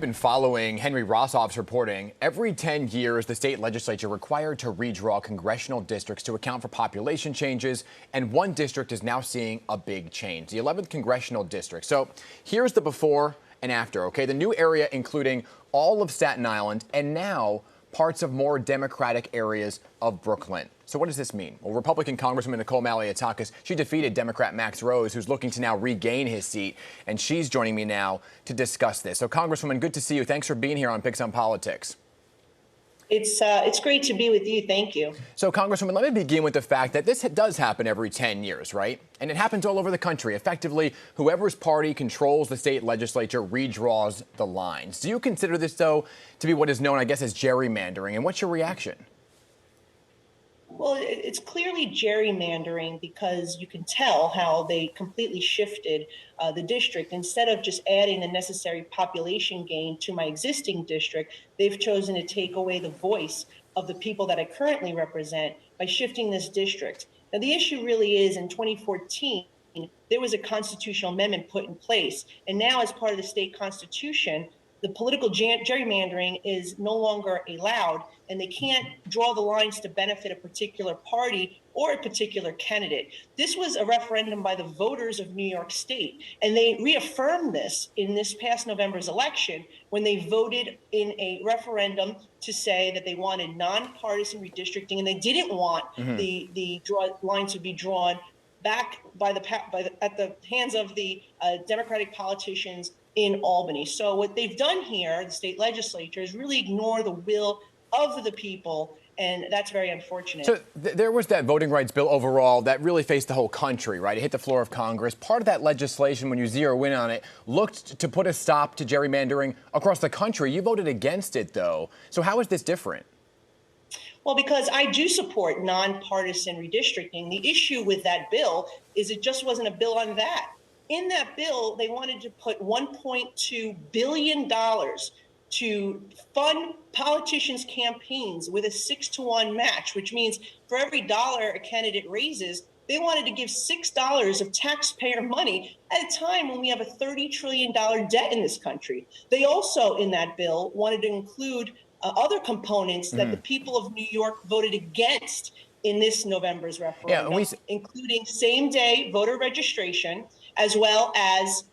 Been following Henry Rossoff's reporting. Every 10 years, the state legislature required to redraw congressional districts to account for population changes, and one district is now seeing a big change, the 11th congressional district. So here's the before and after, okay? The new area including all of Staten Island and now parts of more Democratic areas of Brooklyn. So what does this mean? Well, Republican Congresswoman Nicole Malliotakis, she defeated Democrat Max Rose, who's looking to now regain his seat, and she's joining me now to discuss this. So, Congresswoman, good to see you. Thanks for being here on PIX11 Politics. It's great to be with you. Thank you. So, Congresswoman, let me begin with the fact that this does happen every 10 years, right? And it happens all over the country. Effectively, whoever's party controls the state legislature redraws the lines. Do you consider this, though, to be what is known, I guess, as gerrymandering? And what's your reaction? Well, it's clearly gerrymandering because you can tell how they completely shifted the district. Instead of just adding the necessary population gain to my existing district, they've chosen to take away the voice of the people that I currently represent by shifting this district. Now, the issue really is in 2014, there was a constitutional amendment put in place. And now, as part of the state constitution, the political gerrymandering is no longer allowed, and they can't draw the lines to benefit a particular party or a particular candidate. This was a referendum by the voters of New York State, and they reaffirmed this in this past November's election when they voted in a referendum to say that they wanted nonpartisan redistricting, and they didn't want the lines to be drawn back at the hands of the Democratic politicians in Albany. So what they've done here, the state legislature, is really ignore the will of the people, and that's very unfortunate. So there was that voting rights bill overall that really faced the whole country, right? It hit the floor of Congress. Part of that legislation, when you zero in on it, looked to put a stop to gerrymandering across the country. You voted against it, though. So how is this different? Well, because I do support nonpartisan redistricting. The issue with that bill is it just wasn't a bill on that. In that bill, they wanted to put $1.2 billion to fund politicians' campaigns with a 6-to-1 match, which means for every dollar a candidate raises, they wanted to give $6 of taxpayer money at a time when we have a $30 trillion debt in this country. They also, in that bill, wanted to include other components that the people of New York voted against in this November's referendum, including same-day voter registration, as well as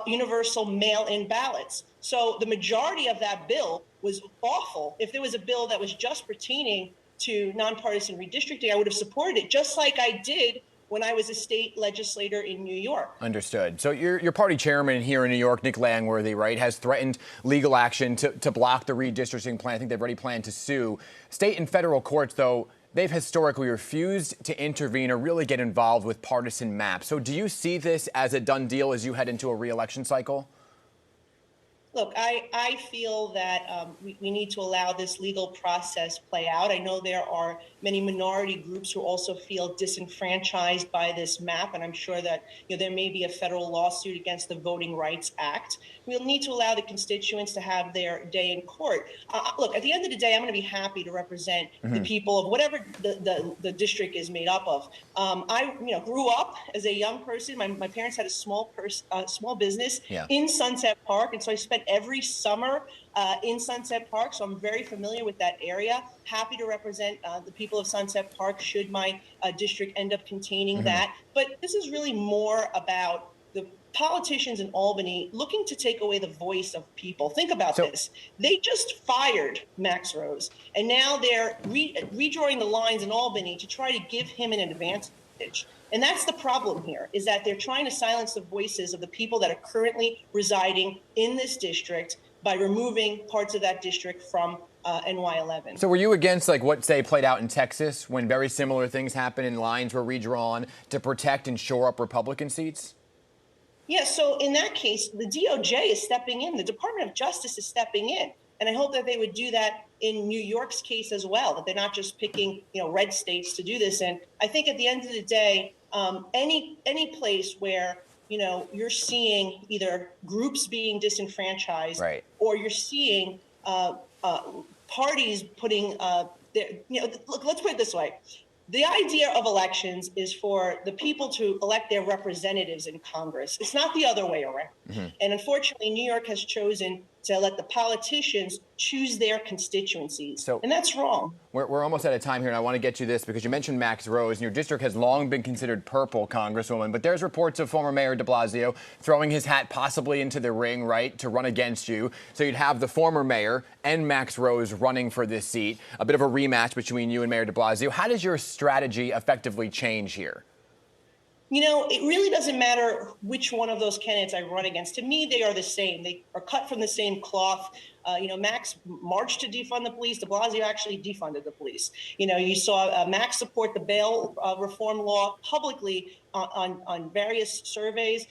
universal mail-in ballots. So the majority of that bill was awful. If there was a bill that was just pertaining to nonpartisan redistricting, I would have supported it, just like I did when I was a state legislator in New York. Understood. So your party chairman here in New York, Nick Langworthy, right, has threatened legal action to block the redistricting plan. I think they've already planned to sue. State and federal courts, though, they've historically refused to intervene or really get involved with partisan maps. So do you see this as a done deal as you head into a re-election cycle? Look, I feel that we need to allow this legal process play out. I know there are many minority groups who also feel disenfranchised by this map, and I'm sure that there may be a federal lawsuit against the Voting Rights Act. We'll need to allow the constituents to have their day in court. Look, at the end of the day, I'm going to be happy to represent the people of whatever the district is made up of. I grew up as a young person. My parents had a small business in Sunset Park, and so I spent every summer in Sunset Park, so I'm very familiar with that area. Happy to represent the people of Sunset Park should my district end up containing that. But this is really more about the politicians in Albany looking to take away the voice of people. Think about this. They just fired Max Rose, and now they're redrawing the lines in Albany to try to give him an advantage. And that's the problem here, is that they're trying to silence the voices of the people that are currently residing in this district by removing parts of that district from NY11. So were you against what, say, played out in Texas when very similar things happened and lines were redrawn to protect and shore up Republican seats? Yeah, so in that case, the DOJ is stepping in. The Department of Justice is stepping in. And I hope that they would do that in New York's case as well, that they're not just picking, red states to do this. And I think at the end of the day, any place where, you're seeing either groups being disenfranchised, right, or you're seeing parties putting look, let's put it this way. The idea of elections is for the people to elect their representatives in Congress. It's not the other way around. And unfortunately, New York has chosen to let the politicians choose their constituencies. And that's wrong. We're almost out of time here, and I want to get you this because you mentioned Max Rose, and your district has long been considered purple, Congresswoman, but there's reports of former Mayor de Blasio throwing his hat possibly into the ring, right, to run against you. So you'd have the former mayor and Max Rose running for this seat, a bit of a rematch between you and Mayor de Blasio. How does your strategy effectively change here? You know, it really doesn't matter which one of those candidates I run against. To me, they are the same. They are cut from the same cloth. Max marched to defund the police. De Blasio actually defunded the police. You saw Max support the bail reform law publicly on various surveys.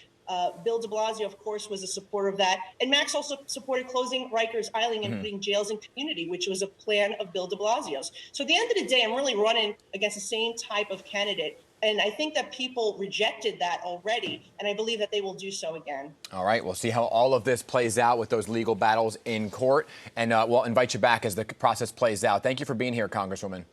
Bill de Blasio, of course, was a supporter of that. And Max also supported closing Rikers Island and putting jails in community, which was a plan of Bill de Blasio's. So at the end of the day, I'm really running against the same type of candidate. And I think that people rejected that already, and I believe that they will do so again. All right, we'll see how all of this plays out with those legal battles in court, and we'll invite you back as the process plays out. Thank you for being here, Congresswoman.